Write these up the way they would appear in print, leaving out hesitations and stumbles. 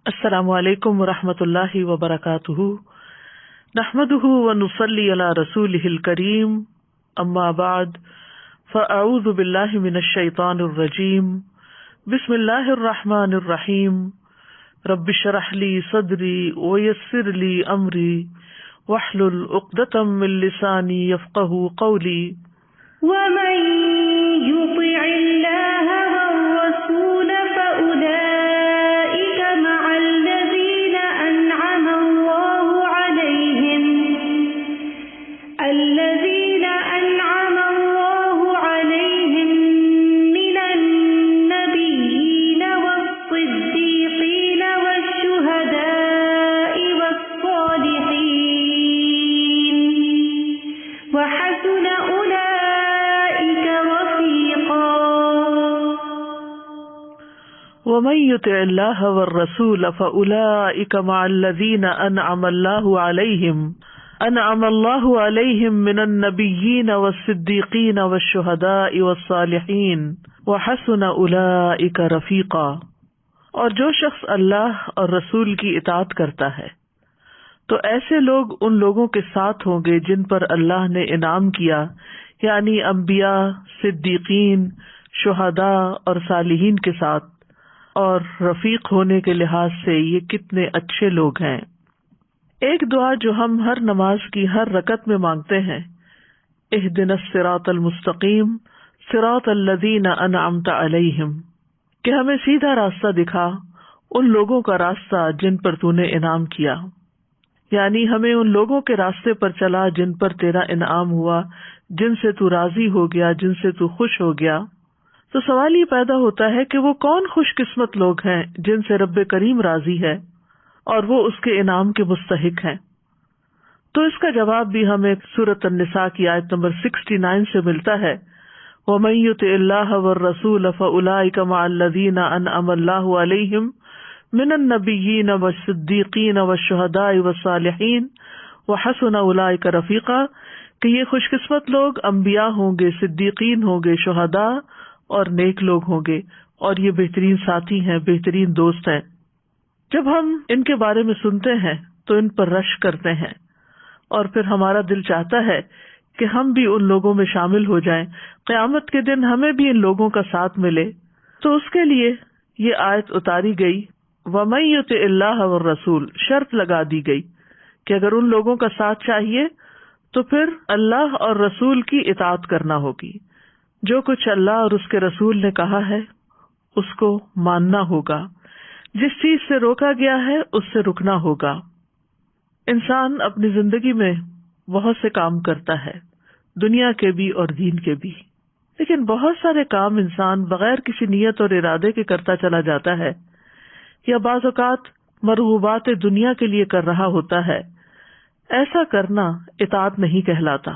السلام علیکم ورحمۃ اللہ وبرکاتہ، نحمده ونصلی علی رسولہ الکریم، اما بعد فاعوذ باللہ من الشیطان الرجیم، بسم اللہ الرحمن الرحیم، رب اشرح لی صدری ویسر لی امری واحلل عقدۃ من لسانی یفقہوا قولی۔ ومن يطع الله والرسول فأولئك مع الذين أنعم الله عليهم من النبيين والصديقين والشهداء والصالحين وحسن أولئك رفيقا۔ ومن يطع الله والرسول فأولئك مع الذين أنعم الله عليهم من النبيين والصديقين والشهداء والصالحين وحسن أولئك رفيقا۔ اور جو شخص اللہ اور رسول کی اطاعت کرتا ہے تو ایسے لوگ ان لوگوں کے ساتھ ہوں گے جن پر اللہ نے انعام کیا، یعنی انبیاء، صدیقین، شہداء اور صالحین کے ساتھ۔ اور رفیق ہونے کے لحاظ سے یہ کتنے اچھے لوگ ہیں۔ ایک دعا جو ہم ہر نماز کی ہر رکعت میں مانگتے ہیں، اہدنا الصراط المستقیم صراط الذین انعمت علیہم، کہ ہمیں سیدھا راستہ دکھا، ان لوگوں کا راستہ جن پر تو نے انعام کیا، یعنی ہمیں ان لوگوں کے راستے پر چلا جن پر تیرا انعام ہوا، جن سے تو راضی ہو گیا، جن سے تو خوش ہو گیا۔ تو سوال یہ پیدا ہوتا ہے کہ وہ کون خوش قسمت لوگ ہیں جن سے رب کریم راضی ہے اور وہ اس کے انعام کے مستحق ہیں۔ تو اس کا جواب بھی ہمیں سورۃ النساء کی آیت نمبر 69 سے ملتا ہے، وَمَن يُطِعِ اللَّهَ وَالرَّسُولَ فَأُولَٰئِكَ مَعَ الَّذِينَ أَنْعَمَ اللَّهُ عَلَيْهِمْ مِنَ النَّبِيِّينَ وَالصِّدِّيقِينَ وَالشُّهَدَاءِ وَالصَّالِحِينَ وَحَسُنَ أُولَٰئِكَ رَفِيقًا، کہ یہ خوش قسمت لوگ انبیاء ہوں گے، صدیقین ہوں گے، شہداء اور نیک لوگ ہوں گے، اور یہ بہترین ساتھی ہیں، بہترین دوست ہیں۔ جب ہم ان کے بارے میں سنتے ہیں تو ان پر رشک کرتے ہیں، اور پھر ہمارا دل چاہتا ہے کہ ہم بھی ان لوگوں میں شامل ہو جائیں، قیامت کے دن ہمیں بھی ان لوگوں کا ساتھ ملے۔ تو اس کے لیے یہ آیت اتاری گئی، وَمَن يُطِعِ اللَّهَ وَالرَّسُولَ، شرط لگا دی گئی کہ اگر ان لوگوں کا ساتھ چاہیے تو پھر اللہ اور رسول کی اطاعت کرنا ہوگی۔ جو کچھ اللہ اور اس کے رسول نے کہا ہے اس کو ماننا ہوگا، جس چیز سے روکا گیا ہے اس سے رکنا ہوگا۔ انسان اپنی زندگی میں بہت سے کام کرتا ہے، دنیا کے بھی اور دین کے بھی، لیکن بہت سارے کام انسان بغیر کسی نیت اور ارادے کے کرتا چلا جاتا ہے، یا بعض اوقات مرغوبات دنیا کے لیے کر رہا ہوتا ہے۔ ایسا کرنا اطاعت نہیں کہلاتا۔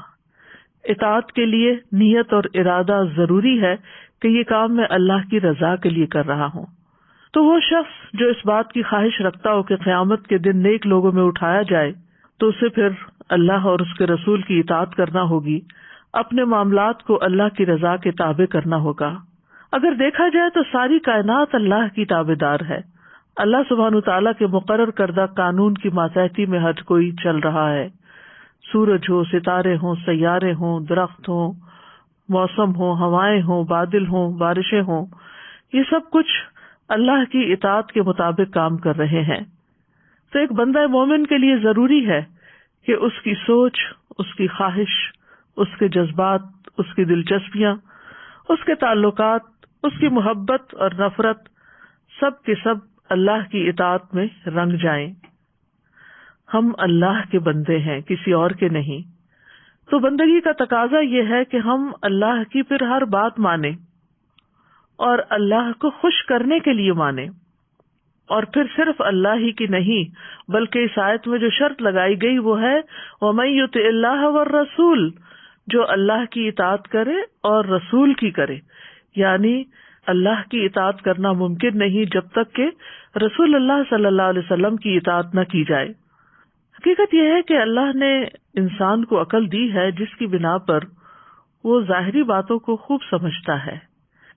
اطاعت کے لیے نیت اور ارادہ ضروری ہے کہ یہ کام میں اللہ کی رضا کے لیے کر رہا ہوں۔ تو وہ شخص جو اس بات کی خواہش رکھتا ہو کہ قیامت کے دن نیک لوگوں میں اٹھایا جائے تو اسے پھر اللہ اور اس کے رسول کی اطاعت کرنا ہوگی، اپنے معاملات کو اللہ کی رضا کے تابع کرنا ہوگا۔ اگر دیکھا جائے تو ساری کائنات اللہ کی تابع دار ہے۔ اللہ سبحانہ تعالیٰ کے مقرر کردہ قانون کی ماتحتی میں ہر کوئی چل رہا ہے، سورج ہو، ستارے ہوں، سیارے ہوں، درخت ہوں، موسم ہوں، ہوائیں ہوں، بادل ہوں، بارشیں ہوں، یہ سب کچھ اللہ کی اطاعت کے مطابق کام کر رہے ہیں۔ تو ایک بندہ مومن کے لیے ضروری ہے کہ اس کی سوچ، اس کی خواہش، اس کے جذبات، اس کی دلچسپیاں، اس کے تعلقات، اس کی محبت اور نفرت، سب کے سب اللہ کی اطاعت میں رنگ جائیں۔ ہم اللہ کے بندے ہیں، کسی اور کے نہیں۔ تو بندگی کا تقاضا یہ ہے کہ ہم اللہ کی پھر ہر بات مانیں اور اللہ کو خوش کرنے کے لیے مانیں، اور پھر صرف اللہ ہی کی نہیں بلکہ اس آیت میں جو شرط لگائی گئی وہ ہے وَمَن يُطِعِ اللَّهَ وَالرَّسُولَ، جو اللہ کی اطاعت کرے اور رسول کی کرے، یعنی اللہ کی اطاعت کرنا ممکن نہیں جب تک کہ رسول اللہ صلی اللہ علیہ وسلم کی اطاعت نہ کی جائے۔ حقیقت یہ ہے کہ اللہ نے انسان کو عقل دی ہے جس کی بنا پر وہ ظاہری باتوں کو خوب سمجھتا ہے،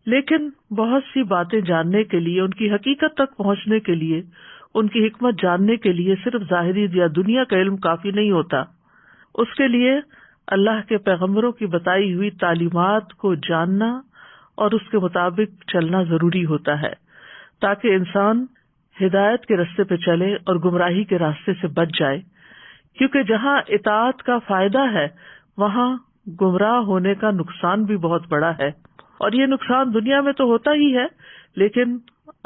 لیکن بہت سی باتیں جاننے کے لیے، ان کی حقیقت تک پہنچنے کے لیے ان کی حکمت جاننے کے لیے صرف ظاہری یا دنیا کا علم کافی نہیں ہوتا، اس کے لیے اللہ کے پیغمبروں کی بتائی ہوئی تعلیمات کو جاننا اور اس کے مطابق چلنا ضروری ہوتا ہے، تاکہ انسان ہدایت کے راستے پہ چلے اور گمراہی کے راستے سے بچ جائے، کیونکہ جہاں اطاعت کا فائدہ ہے وہاں گمراہ ہونے کا نقصان بھی بہت بڑا ہے، اور یہ نقصان دنیا میں تو ہوتا ہی ہے لیکن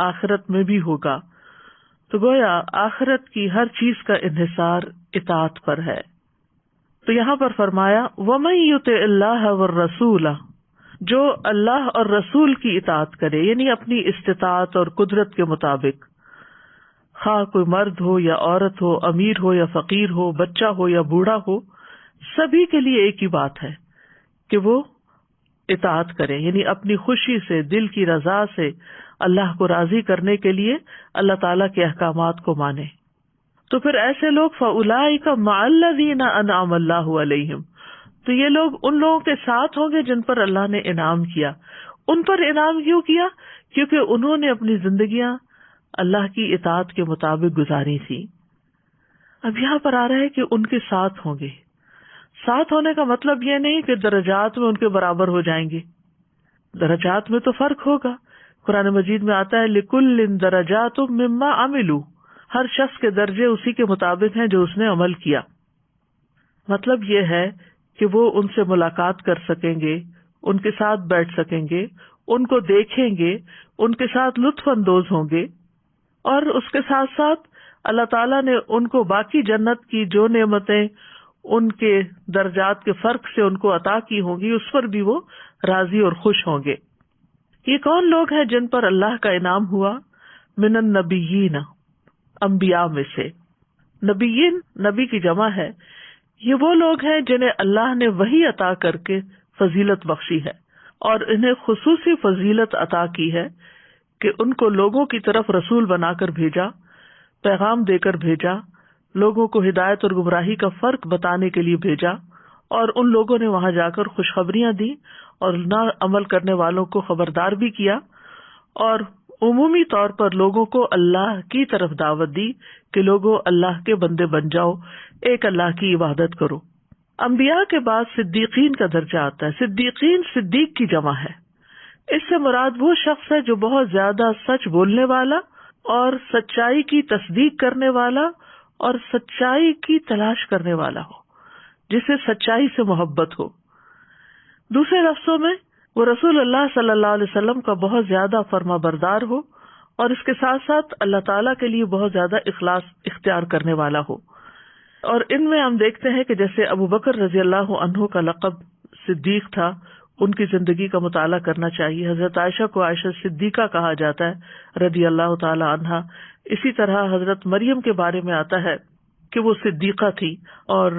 آخرت میں بھی ہوگا۔ تو گویا آخرت کی ہر چیز کا انحصار اطاعت پر ہے۔ تو یہاں پر فرمایا وَمَن يُطِعِ اللَّهَ وَالرَّسُولَ، جو اللہ اور رسول کی اطاعت کرے، یعنی اپنی استطاعت اور قدرت کے مطابق، خواہ کوئی مرد ہو یا عورت ہو، امیر ہو یا فقیر ہو، بچہ ہو یا بوڑھا ہو، سبھی کے لیے ایک ہی بات ہے کہ وہ اطاعت کریں، یعنی اپنی خوشی سے، دل کی رضا سے اللہ کو راضی کرنے کے لیے اللہ تعالیٰ کے احکامات کو مانیں۔ تو پھر ایسے لوگ فَأُولَٰئِکَ مَعَ الَّذِينَ أَنْعَمَ اللَّهُ عَلَيْهِمْ، تو یہ لوگ ان لوگوں کے ساتھ ہوں گے جن پر اللہ نے انعام کیا۔ ان پر انعام کیوں کیا؟ کیونکہ انہوں نے اپنی زندگیاں اللہ کی اطاعت کے مطابق گزاری تھی۔ اب یہاں پر آ رہا ہے کہ ان کے ساتھ ہوں گے۔ ساتھ ہونے کا مطلب یہ نہیں کہ درجات میں ان کے برابر ہو جائیں گے، درجات میں تو فرق ہوگا۔ قرآن مجید میں آتا ہے لِكُلٍّ دَرَجَاتٌ مِّمَّا عَمِلُوا، ہر شخص کے درجے اسی کے مطابق ہیں جو اس نے عمل کیا۔ مطلب یہ ہے کہ وہ ان سے ملاقات کر سکیں گے، ان کے ساتھ بیٹھ سکیں گے، ان کو دیکھیں گے، ان کے ساتھ لطف اندوز ہوں گے، اور اس کے ساتھ ساتھ اللہ تعالیٰ نے ان کو باقی جنت کی جو نعمتیں ان کے درجات کے فرق سے ان کو عطا کی ہوں گی اس پر بھی وہ راضی اور خوش ہوں گے۔ یہ کون لوگ ہیں جن پر اللہ کا انعام ہوا؟ من النبیین، انبیاء میں سے۔ نبیین نبی کی جمع ہے۔ یہ وہ لوگ ہیں جنہیں اللہ نے وحی عطا کر کے فضیلت بخشی ہے، اور انہیں خصوصی فضیلت عطا کی ہے کہ ان کو لوگوں کی طرف رسول بنا کر بھیجا، پیغام دے کر بھیجا، لوگوں کو ہدایت اور گمراہی کا فرق بتانے کے لیے بھیجا، اور ان لوگوں نے وہاں جا کر خوشخبریاں دی اور نہ عمل کرنے والوں کو خبردار بھی کیا، اور عمومی طور پر لوگوں کو اللہ کی طرف دعوت دی کہ لوگوں اللہ کے بندے بن جاؤ، ایک اللہ کی عبادت کرو۔ انبیاء کے بعد صدیقین کا درجہ آتا ہے۔ صدیقین صدیق کی جمع ہے۔ اس سے مراد وہ شخص ہے جو بہت زیادہ سچ بولنے والا اور سچائی کی تصدیق کرنے والا اور سچائی کی تلاش کرنے والا ہو، جسے سچائی سے محبت ہو۔ دوسرے لفظوں میں وہ رسول اللہ صلی اللہ علیہ وسلم کا بہت زیادہ فرما بردار ہو، اور اس کے ساتھ ساتھ اللہ تعالیٰ کے لیے بہت زیادہ اخلاص اختیار کرنے والا ہو۔ اور ان میں ہم دیکھتے ہیں کہ جیسے ابو بکر رضی اللہ عنہ کا لقب صدیق تھا، ان کی زندگی کا مطالعہ کرنا چاہیے۔ حضرت عائشہ کو عائشہ صدیقہ کہا جاتا ہے رضی اللہ تعالی عنہا۔ اسی طرح حضرت مریم کے بارے میں آتا ہے کہ وہ صدیقہ تھی، اور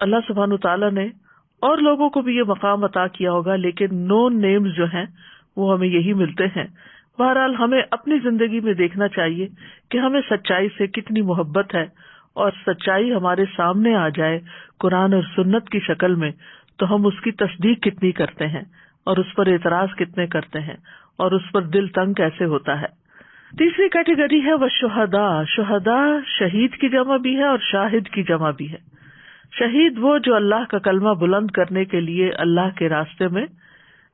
اللہ سبحانہ تعالیٰ نے اور لوگوں کو بھی یہ مقام عطا کیا ہوگا، لیکن نون نیمز جو ہیں وہ ہمیں یہی ملتے ہیں۔ بہرحال ہمیں اپنی زندگی میں دیکھنا چاہیے کہ ہمیں سچائی سے کتنی محبت ہے، اور سچائی ہمارے سامنے آ جائے قرآن اور سنت کی شکل میں تو ہم اس کی تصدیق کتنی کرتے ہیں، اور اس پر اعتراض کتنے کرتے ہیں، اور اس پر دل تنگ کیسے ہوتا ہے۔ تیسری کیٹیگری ہے وہ شہداء۔ شہداء شہید کی جمع بھی ہے اور شاہد کی جمع بھی ہے۔ شہید وہ جو اللہ کا کلمہ بلند کرنے کے لیے اللہ کے راستے میں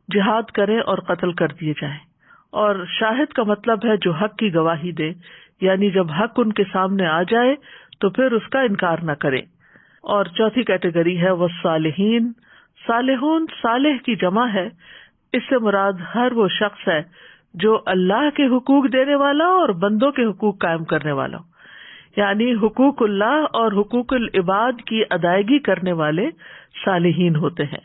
جہاد کریں اور قتل کر دیے جائیں، اور شاہد کا مطلب ہے جو حق کی گواہی دے، یعنی جب حق ان کے سامنے آ جائے تو پھر اس کا انکار نہ کریں۔ اور چوتھی کیٹیگری ہے وہ صالحین۔ صالحون صالح کی جمع ہے۔ اس سے مراد ہر وہ شخص ہے جو اللہ کے حقوق دینے والا اور بندوں کے حقوق قائم کرنے والا، یعنی حقوق اللہ اور حقوق العباد کی ادائیگی کرنے والے صالحین ہوتے ہیں۔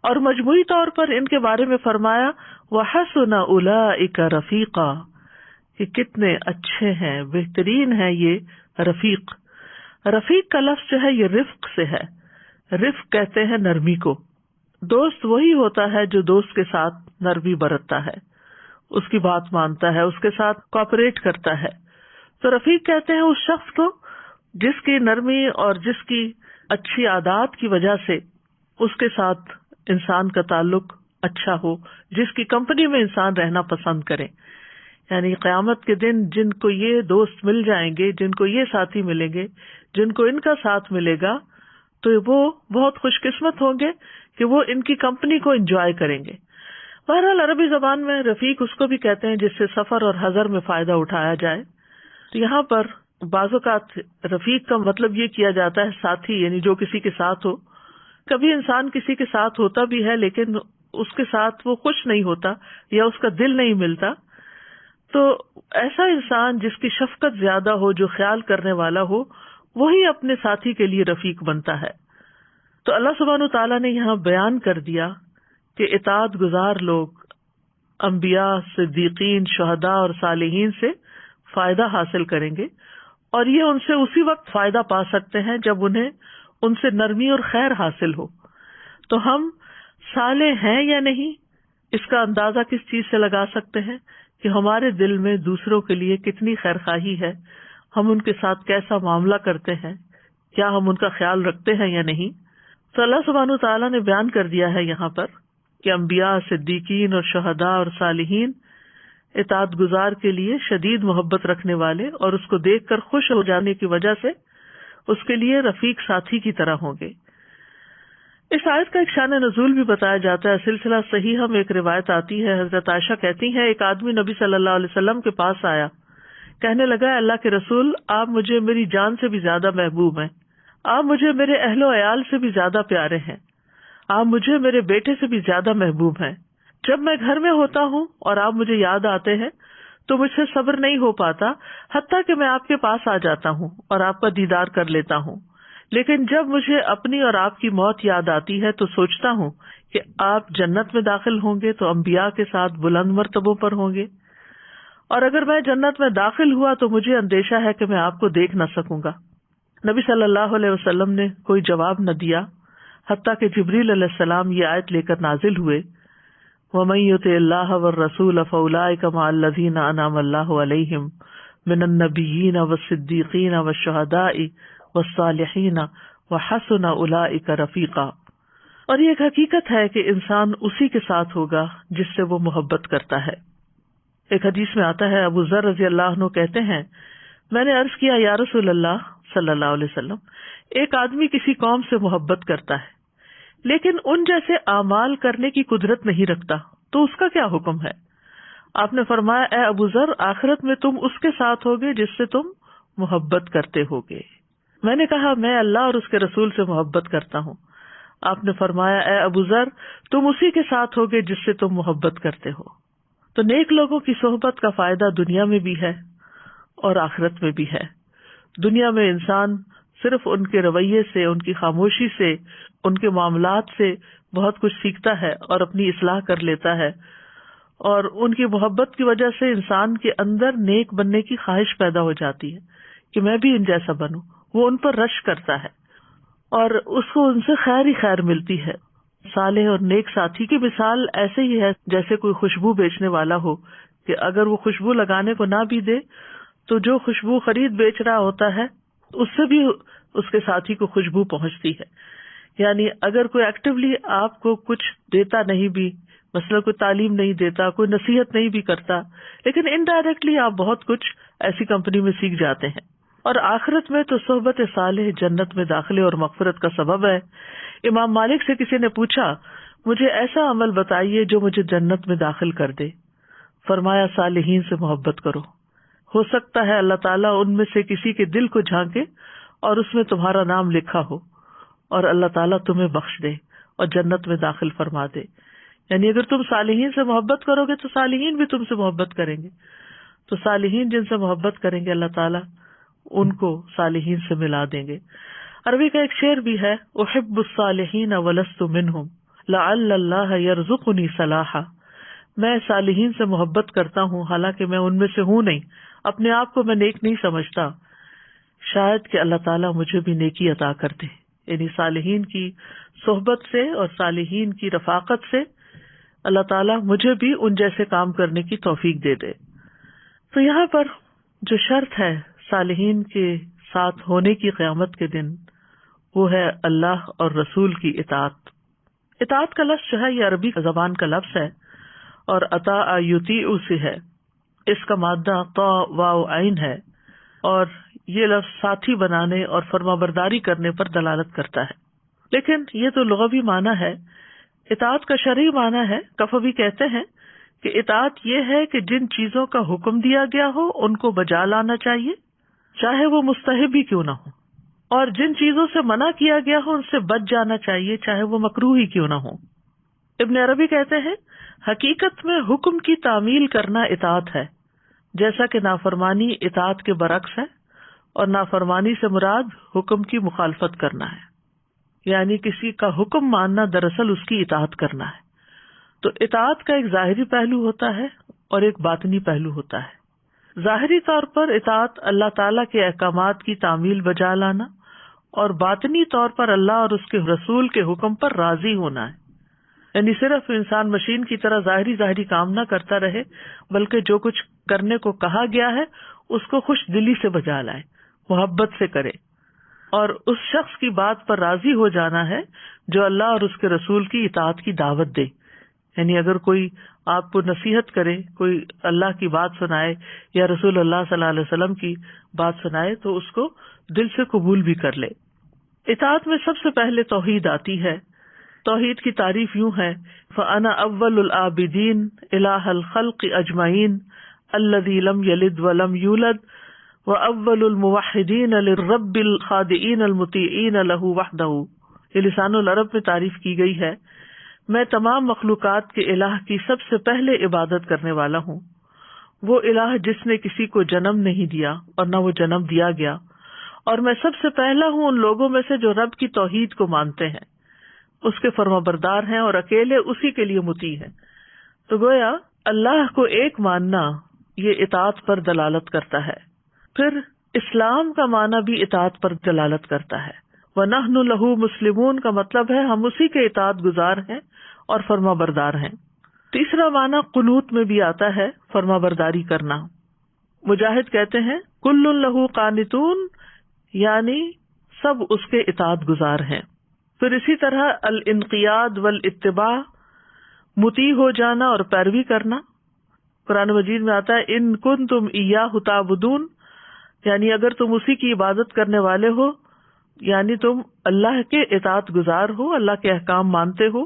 اور مجموعی طور پر ان کے بارے میں فرمایا وَحَسُنَ أُولَٰئِكَ رَفِيقًا، کہ کتنے اچھے ہیں، بہترین ہیں یہ رفیق۔ رفیق کا لفظ جو ہے یہ رفق سے ہے۔ رفق کہتے ہیں نرمی کو۔ دوست وہی ہوتا ہے جو دوست کے ساتھ نرمی برتتا ہے، اس کی بات مانتا ہے، اس کے ساتھ کوآپریٹ کرتا ہے۔ تو رفیق کہتے ہیں اس شخص کو جس کی نرمی اور جس کی اچھی عادات کی وجہ سے اس کے ساتھ انسان کا تعلق اچھا ہو، جس کی کمپنی میں انسان رہنا پسند کرے۔ یعنی قیامت کے دن جن کو یہ دوست مل جائیں گے، جن کو یہ ساتھی ملیں گے، جن کو ان کا ساتھ ملے گا، تو وہ بہت خوش قسمت ہوں گے کہ وہ ان کی کمپنی کو انجوائے کریں گے۔ بہرحال عربی زبان میں رفیق اس کو بھی کہتے ہیں جس سے سفر اور حضر میں فائدہ اٹھایا جائے۔ تو یہاں پر بعض اوقات رفیق کا مطلب یہ کیا جاتا ہے ساتھی، یعنی جو کسی کے ساتھ ہو۔ کبھی انسان کسی کے ساتھ ہوتا بھی ہے لیکن اس کے ساتھ وہ خوش نہیں ہوتا یا اس کا دل نہیں ملتا، تو ایسا انسان جس کی شفقت زیادہ ہو، جو خیال کرنے والا ہو، وہی اپنے ساتھی کے لیے رفیق بنتا ہے۔ تو اللہ سبحانہ تعالیٰ نے یہاں بیان کر دیا کہ اطاعت گزار لوگ انبیاء، صدیقین، شہداء اور صالحین سے فائدہ حاصل کریں گے، اور یہ ان سے اسی وقت فائدہ پا سکتے ہیں جب انہیں ان سے نرمی اور خیر حاصل ہو۔ تو ہم صالح ہیں یا نہیں، اس کا اندازہ کس چیز سے لگا سکتے ہیں کہ ہمارے دل میں دوسروں کے لیے کتنی خیر خواہی ہے، ہم ان کے ساتھ کیسا معاملہ کرتے ہیں، کیا ہم ان کا خیال رکھتے ہیں یا نہیں۔ تو اللہ سبحانہ تعالیٰ نے بیان کر دیا ہے یہاں پر کہ انبیاء، صدیقین اور شہداء اور صالحین اطاعت گزار کے لیے شدید محبت رکھنے والے اور اس کو دیکھ کر خوش ہو جانے کی وجہ سے اس کے لیے رفیق ساتھی کی طرح ہوں گے۔ اس آیت کا ایک شان نزول بھی بتایا جاتا ہے، سلسلہ صحیح ہم ایک روایت آتی ہے، حضرت عائشہ کہتی ہیں ایک آدمی نبی صلی اللہ علیہ وسلم کے پاس آیا، کہنے لگا اللہ کے رسول، آپ مجھے میری جان سے بھی زیادہ محبوب ہیں، آپ مجھے میرے اہل و عیال سے بھی زیادہ پیارے ہیں، آپ مجھے میرے بیٹے سے بھی زیادہ محبوب ہیں۔ جب میں گھر میں ہوتا ہوں اور آپ مجھے یاد آتے ہیں تو مجھ سے صبر نہیں ہو پاتا، حتیٰ کہ میں آپ کے پاس آ جاتا ہوں اور آپ کا دیدار کر لیتا ہوں، لیکن جب مجھے اپنی اور آپ کی موت یاد آتی ہے تو سوچتا ہوں کہ آپ جنت میں داخل ہوں گے تو انبیاء کے ساتھ بلند مرتبوں پر ہوں گے، اور اگر میں جنت میں داخل ہوا تو مجھے اندیشہ ہے کہ میں آپ کو دیکھ نہ سکوں گا۔ نبی صلی اللہ علیہ وسلم نے کوئی جواب نہ دیا، حتیٰ کہ جبریل علیہ السلام یہ آیت لے کر نازل ہوئے، وَمَن يُطِعِ اللَّهَ وَالرَّسُولَ فَأُولَٰئِكَ مَعَ الَّذِينَ أَنْعَمَ اللَّهُ عَلَيْهِم مِّنَ النَّبِيِّينَ وَالصِّدِّيقِينَ وَالشُّهَدَاءِ وَالصَّالِحِينَ وَحَسُنَ أُولَٰئِكَ رَفِيقًا۔ اور یہ ایک حقیقت ہے کہ انسان اسی کے ساتھ ہوگا جس سے وہ محبت کرتا ہے۔ ایک حدیث میں آتا ہے، ابو ذر رضی اللہ عنہ کہتے ہیں میں نے عرض کیا یا رسول اللہ صلی اللہ علیہ وسلم، ایک آدمی کسی قوم سے محبت کرتا ہے لیکن ان جیسے اعمال کرنے کی قدرت نہیں رکھتا، تو اس کا کیا حکم ہے؟ آپ نے فرمایا اے ابو ذر، آخرت میں تم اس کے ساتھ ہوگے جس سے تم محبت کرتے ہوگے۔ میں نے کہا میں اللہ اور اس کے رسول سے محبت کرتا ہوں۔ آپ نے فرمایا اے ابو ذر، تم اسی کے ساتھ ہوگے جس سے تم محبت کرتے ہو۔ تو نیک لوگوں کی صحبت کا فائدہ دنیا میں بھی ہے اور آخرت میں بھی ہے۔ دنیا میں انسان صرف ان کے رویے سے، ان کی خاموشی سے، ان کے معاملات سے بہت کچھ سیکھتا ہے اور اپنی اصلاح کر لیتا ہے، اور ان کی محبت کی وجہ سے انسان کے اندر نیک بننے کی خواہش پیدا ہو جاتی ہے کہ میں بھی ان جیسا بنوں۔ وہ ان پر رشک کرتا ہے اور اس کو ان سے خیر ہی خیر ملتی ہے۔ صالح اور نیک ساتھی کی مثال ایسے ہی ہے جیسے کوئی خوشبو بیچنے والا ہو کہ اگر وہ خوشبو لگانے کو نہ بھی دے تو جو خوشبو خرید بیچ رہا ہوتا ہے اس سے بھی اس کے ساتھی کو خوشبو پہنچتی ہے۔ یعنی اگر کوئی ایکٹیولی آپ کو کچھ دیتا نہیں بھی، مثلا کوئی تعلیم نہیں دیتا، کوئی نصیحت نہیں بھی کرتا، لیکن انڈائریکٹلی آپ بہت کچھ ایسی کمپنی میں سیکھ جاتے ہیں۔ اور آخرت میں تو صحبت صالح جنت میں داخلے اور مغفرت کا سبب ہے۔ امام مالک سے کسی نے پوچھا مجھے ایسا عمل بتائیے جو مجھے جنت میں داخل کر دے۔ فرمایا صالحین سے محبت کرو، ہو سکتا ہے اللہ تعالیٰ ان میں سے کسی کے دل کو جھانکے اور اس میں تمہارا نام لکھا ہو اور اللہ تعالیٰ تمہیں بخش دے اور جنت میں داخل فرما دے۔ یعنی اگر تم صالحین سے محبت کرو گے تو صالحین بھی تم سے محبت کریں گے، تو صالحین جن سے محبت کریں گے اللہ تعالیٰ ان کو صالحین سے ملا دیں گے۔ عربی کا ایک شعر بھی ہے، احب الصالحین ولست منہم لعل اللہ یرزقنی صلاحا، میں صالحین سے محبت کرتا ہوں حالانکہ میں ان میں سے ہوں نہیں، اپنے آپ کو میں نیک نہیں سمجھتا، شاید کہ اللہ تعالیٰ مجھے بھی نیکی عطا کر دے۔ یعنی صالحین کی صحبت سے اور صالحین کی رفاقت سے اللہ تعالیٰ مجھے بھی ان جیسے کام کرنے کی توفیق دے دے۔ تو یہاں پر جو شرط ہے صالحین کے ساتھ ہونے کی قیامت کے دن، وہ ہے اللہ اور رسول کی اطاعت۔ اطاعت کا لفظ جو ہے یہ عربی زبان کا لفظ ہے اور اطاع یطیع سے ہے۔ اس کا مادہ طا واو عین ہے اور یہ لفظ ساتھی بنانے اور فرما برداری کرنے پر دلالت کرتا ہے، لیکن یہ تو لغوی معنی ہے۔ اطاعت کا شرعی معنی ہے، کفوی کہتے ہیں کہ اطاعت یہ ہے کہ جن چیزوں کا حکم دیا گیا ہو ان کو بجا لانا چاہیے، چاہے وہ مستحب ہی کیوں نہ ہو، اور جن چیزوں سے منع کیا گیا ہو ان سے بچ جانا چاہیے، چاہے وہ مکروہ ہی کیوں نہ ہو۔ ابن عربی کہتے ہیں حقیقت میں حکم کی تعمیل کرنا اطاعت ہے، جیسا کہ نافرمانی اطاعت کے برعکس ہے، اور نافرمانی سے مراد حکم کی مخالفت کرنا ہے، یعنی کسی کا حکم ماننا دراصل اس کی اطاعت کرنا ہے۔ تو اطاعت کا ایک ظاہری پہلو ہوتا ہے اور ایک باطنی پہلو ہوتا ہے۔ ظاہری طور پر اطاعت اللہ تعالیٰ کے احکامات کی تعمیل بجا لانا، اور باطنی طور پر اللہ اور اس کے رسول کے حکم پر راضی ہونا ہے، یعنی صرف انسان مشین کی طرح ظاہری کام نہ کرتا رہے، بلکہ جو کچھ کرنے کو کہا گیا ہے اس کو خوش دلی سے بجا لائے، محبت سے کرے، اور اس شخص کی بات پر راضی ہو جانا ہے جو اللہ اور اس کے رسول کی اطاعت کی دعوت دے۔ یعنی اگر کوئی آپ کو نصیحت کرے، کوئی اللہ کی بات سنائے یا رسول اللہ صلی اللہ علیہ وسلم کی بات سنائے تو اس کو دل سے قبول بھی کر لے۔ اطاعت میں سب سے پہلے توحید آتی ہے۔ توحید کی تعریف یوں ہے، فَأَنَا أَوَّلُ الْعَابِدِينَ إِلَٰهَ الْخَلْقِ أَجْمَعِينَ الَّذِي لَمْ يَلِدْ وَلَمْ يُولَدْ وَأَوَّلُ الْمُوَحِّدِينَ لِلرَّبِّ الْخَاضِعِينَ الْمُطِيعِينَ لَهُ وَحْدَهُ۔ یہ لسان العرب میں تعریف کی گئی ہے، میں تمام مخلوقات کے الہ کی سب سے پہلے عبادت کرنے والا ہوں، وہ الہ جس نے کسی کو جنم نہیں دیا اور نہ وہ جنم دیا گیا، اور میں سب سے پہلا ہوں ان لوگوں میں سے جو رب کی توحید کو مانتے ہیں، اس کے فرما بردار ہیں اور اکیلے اسی کے لیے مطیع ہیں۔ تو گویا اللہ کو ایک ماننا یہ اطاعت پر دلالت کرتا ہے۔ پھر اسلام کا معنی بھی اطاعت پر دلالت کرتا ہے۔ وَنَحْنُ لَهُ مُسْلِمُونَ کا مطلب ہے ہم اسی کے اطاعت گزار ہیں اور فرما بردار ہیں۔ تیسرا معنی قنوت میں بھی آتا ہے، فرما برداری کرنا۔ مجاہد کہتے ہیں کل لہو قانتون، یعنی سب اس کے اطاعت گزار ہیں۔ پھر اسی طرح الانقیاد والاتباع، مطیع ہو جانا اور پیروی کرنا۔ قرآن مجید میں آتا ہے ان کنتم ایاہ تعبدون، یعنی اگر تم اسی کی عبادت کرنے والے ہو، یعنی تم اللہ کے اطاعت گزار ہو، اللہ کے احکام مانتے ہو۔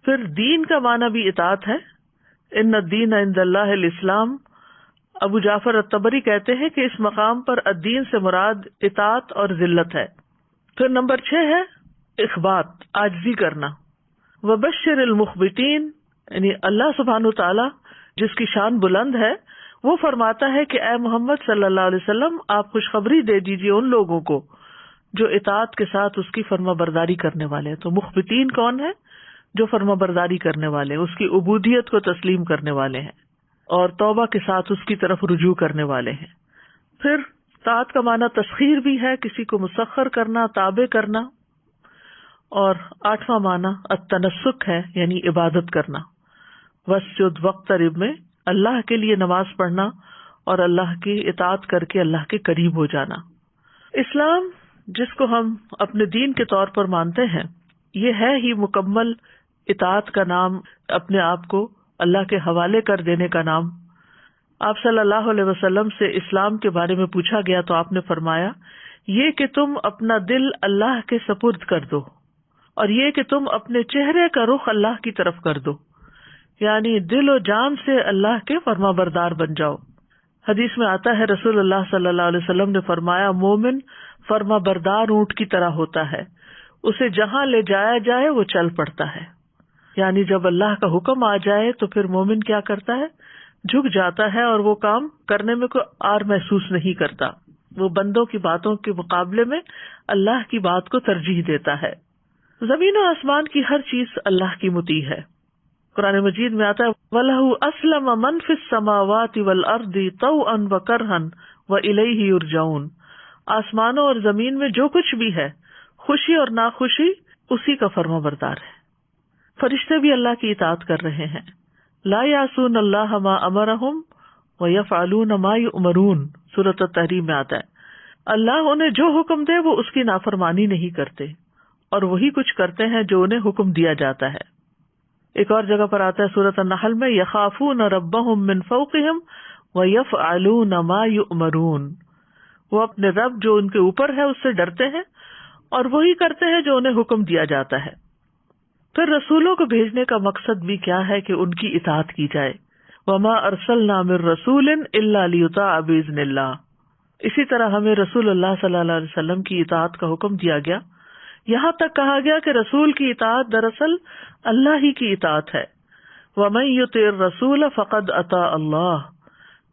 پھر دین کا معنی بھی اطاعت ہے، ان الدین عند اللہ الاسلام۔ ابو جعفر الطبری کہتے ہیں کہ اس مقام پر الدین سے مراد اطاعت اور ذلت ہے۔ پھر نمبر 6 ہے اخبات، عاجزی کرنا۔ وبشر المخبتین، یعنی اللہ سبحانہ تعالی جس کی شان بلند ہے وہ فرماتا ہے کہ اے محمد صلی اللہ علیہ وسلم آپ خوشخبری دے دیجیے ان لوگوں کو جو اطاعت کے ساتھ اس کی فرما برداری کرنے والے ہیں۔ تو مخبتین کون ہے؟ جو فرما برداری کرنے والے ہیں، اس کی عبودیت کو تسلیم کرنے والے ہیں اور توبہ کے ساتھ اس کی طرف رجوع کرنے والے ہیں۔ پھر طاعت کا معنی تسخیر بھی ہے، کسی کو مسخر کرنا، تابع کرنا۔ اور 8واں معنی التنسک ہے، یعنی عبادت کرنا۔ واسجد واقترب میں اللہ کے لیے نماز پڑھنا اور اللہ کی اطاعت کر کے اللہ کے قریب ہو جانا۔ اسلام جس کو ہم اپنے دین کے طور پر مانتے ہیں، یہ ہے ہی مکمل اطاعت کا نام، اپنے آپ کو اللہ کے حوالے کر دینے کا نام۔ آپ صلی اللہ علیہ وسلم سے اسلام کے بارے میں پوچھا گیا تو آپ نے فرمایا یہ کہ تم اپنا دل اللہ کے سپرد کر دو، اور یہ کہ تم اپنے چہرے کا رخ اللہ کی طرف کر دو، یعنی دل و جان سے اللہ کے فرما بردار بن جاؤ۔ حدیث میں آتا ہے رسول اللہ صلی اللہ علیہ وسلم نے فرمایا مومن فرما بردار اونٹ کی طرح ہوتا ہے، اسے جہاں لے جایا جائے وہ چل پڑتا ہے۔ یعنی جب اللہ کا حکم آ جائے تو پھر مومن کیا کرتا ہے؟ جھک جاتا ہے اور وہ کام کرنے میں کوئی آر محسوس نہیں کرتا، وہ بندوں کی باتوں کے مقابلے میں اللہ کی بات کو ترجیح دیتا ہے۔ زمین و آسمان کی ہر چیز اللہ کی مطیع ہے۔ قرآن مجید میں آتا ہے وَلَهُ أَسْلَمَ مَنْ فِي السَّمَاوَاتِ وَالْأَرْضِ طَوْعًا وَكَرْهًا وَإِلَيْهِ يُرْجَعُونَ، آسمانوں اور زمین میں جو کچھ بھی ہے، خوشی اور ناخوشی اسی کا فرما بردار ہے۔ فرشتے بھی اللہ کی اطاعت کر رہے ہیں۔ لا یعصون اللہ ما امرہم ویفعلون ما یؤمرون، سورۃ التحریم میں آتا ہے اللہ انہیں جو حکم دے وہ اس کی نافرمانی نہیں کرتے، اور وہی کچھ کرتے ہیں جو انہیں حکم دیا جاتا ہے۔ ایک اور جگہ پر آتا ہے سورۃ النحل میں یخافون ربہم من فوقہم وَيَفْعَلُونَ مَا يُؤْمَرُونَ، وہ اپنے رب جو ان کے اوپر ہے اس سے ڈرتے ہیں اور وہی کرتے ہیں جو انہیں حکم دیا جاتا ہے۔ پھر رسولوں کو بھیجنے کا مقصد بھی کیا ہے کہ ان کی اطاعت کی جائے۔ وَمَا أَرْسَلْنَا مِن رَّسُولٍ إِلَّا لِيُطَاعَ بِإِذْنِ اللَّهِ، اسی طرح ہمیں رسول اللہ صلی اللہ علیہ وسلم کی اطاعت کا حکم دیا گیا، یہاں تک کہا گیا کہ رسول کی اطاعت دراصل اللہ ہی کی اطاعت ہے۔ وَمَن يُطِعِ الرَّسُولَ فَقَدْ أَطَاعَ اللَّهَ،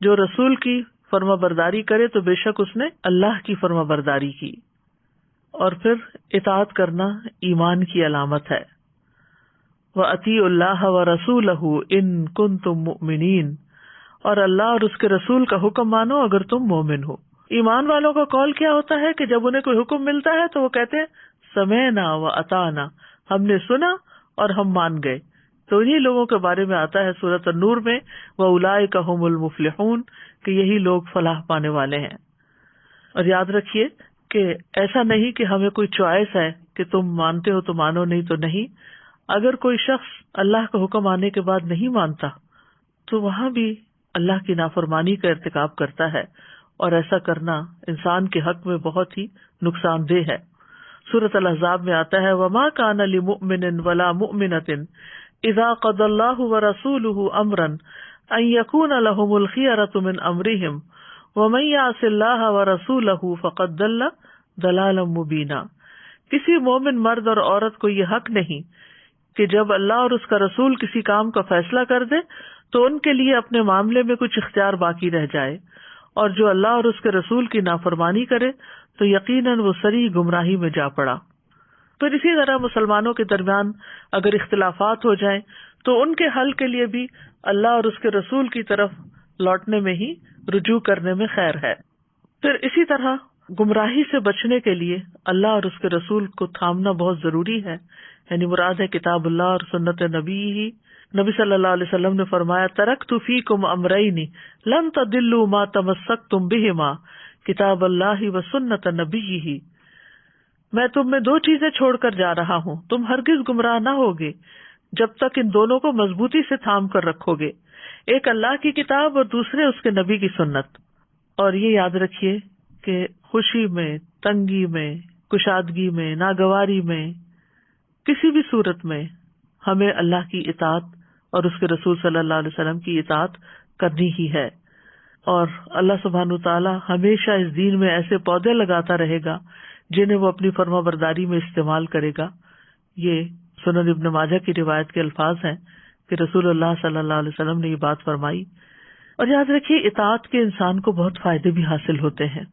جو رسول کی فرما برداری کرے تو بے شک اس نے اللہ کی فرما برداری کی۔ اور پھر اطاعت کرنا ایمان کی علامت ہے۔ وَأَطِيعُوا اللَّهَ وَرَسُولَهُ إِن كُنتُم مُّؤْمِنِينَ، اور اللہ اور اس کے رسول کا حکم مانو اگر تم مومن ہو۔ ایمان والوں کا قول کیا ہوتا ہے کہ جب انہیں کوئی حکم ملتا ہے تو وہ کہتے ہیں سمعنا وَأَطَعْنَا، ہم نے سنا اور ہم مان گئے۔ تو انہی لوگوں کے بارے میں آتا ہے سورۃ النور میں وَأُولَٰئِكَ هُمُ الْمُفْلِحُونَ، کہ یہی لوگ فلاح پانے والے ہیں۔ اور یاد رکھیے کہ ایسا نہیں کہ ہمیں کوئی چوائس ہے کہ تم مانتے ہو تو مانو، نہیں تو نہیں۔ اگر کوئی شخص اللہ کا حکم آنے کے بعد نہیں مانتا تو وہاں بھی اللہ کی نافرمانی کا ارتکاب کرتا ہے، اور ایسا کرنا انسان کے حق میں بہت ہی نقصان دہ ہے۔ سورۃ الاحزاب میں آتا ہے وَمَا كَانَ لِمُؤْمِنٍ وَلَا مُؤْمِنَةٍ إِذَا قَضَى اللَّهُ وَرَسُولُهُ أَمْرًا أَن يَكُونَ لَهُمُ الْخِيَرَةُ مِنْ أَمْرِهِمْ وَمَن يَعْصِ اللَّهَ وَرَسُولَهُ فَقَدْ ضَلَّ ضَلَالًا مُبِينًا، کسی مومن مرد اور عورت کو یہ حق نہیں کہ جب اللہ اور اس کا رسول کسی کام کا فیصلہ کر دے تو ان کے لیے اپنے معاملے میں کچھ اختیار باقی رہ جائے، اور جو اللہ اور اس کے رسول کی نافرمانی کرے تو یقیناً وہ صریح گمراہی میں جا پڑا۔ پھر اسی طرح مسلمانوں کے درمیان اگر اختلافات ہو جائیں تو ان کے حل کے لیے بھی اللہ اور اس کے رسول کی طرف لوٹنے میں ہی رجوع کرنے میں خیر ہے۔ پھر اسی طرح گمراہی سے بچنے کے لیے اللہ اور اس کے رسول کو تھامنا بہت ضروری ہے، یعنی مراد ہے کتاب اللہ اور سنت نبی ہی۔ نبی صلی اللہ علیہ وسلم نے فرمایا ترکت فیکم امرین لن تضلوا ما تمسکتم بہما کتاب اللہ و سنت نبیہ، میں تم میں دو چیزیں چھوڑ کر جا رہا ہوں، تم ہرگز گمراہ نہ ہوگے جب تک ان دونوں کو مضبوطی سے تھام کر رکھو گے، ایک اللہ کی کتاب اور دوسرے اس کے نبی کی سنت۔ اور یہ یاد رکھیے کہ خوشی میں، تنگی میں، کشادگی میں، ناگواری میں، کسی بھی صورت میں ہمیں اللہ کی اطاعت اور اس کے رسول صلی اللہ علیہ وسلم کی اطاعت کرنی ہی ہے۔ اور اللہ سبحانہ تعالیٰ ہمیشہ اس دین میں ایسے پودے لگاتا رہے گا جنہیں وہ اپنی فرما برداری میں استعمال کرے گا۔ یہ سنن ابن ماجہ کی روایت کے الفاظ ہیں کہ رسول اللہ صلی اللہ علیہ وسلم نے یہ بات فرمائی۔ اور یاد رکھیے اطاعت کے انسان کو بہت فائدے بھی حاصل ہوتے ہیں۔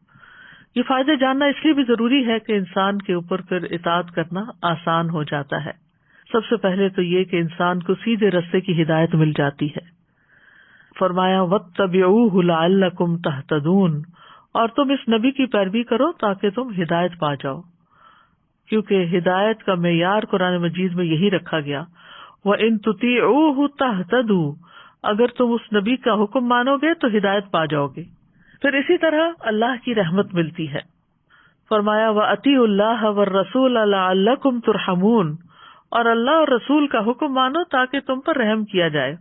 یہ فائدے جاننا اس لیے بھی ضروری ہے کہ انسان کے اوپر پھر اطاعت کرنا آسان ہو جاتا ہے۔ سب سے پہلے تو یہ کہ انسان کو سیدھے رستے کی ہدایت مل جاتی ہے۔ فرمایا وَاتَّبِعُوهُ لَعَلَّكُمْ تَهْتَدُونَ، اور تم اس نبی کی پیروی کرو تاکہ تم ہدایت پا جاؤ، کیونکہ ہدایت کا معیار قرآن مجید میں یہی رکھا گیا وَإِن تُطِيعُوهُ تَهْتَدُوا، اگر تم اس نبی کا حکم مانو گے تو ہدایت پا جاؤ گے۔ پھر اسی طرح اللہ کی رحمت ملتی ہے۔ فرمایا وَأَطِيعُوا اللَّهَ وَالرَّسُولَ لَعَلَّكُمْ تُرْحَمُونَ، اور اللہ اور رسول کا حکم مانو تاکہ تم پر رحم کیا جائے۔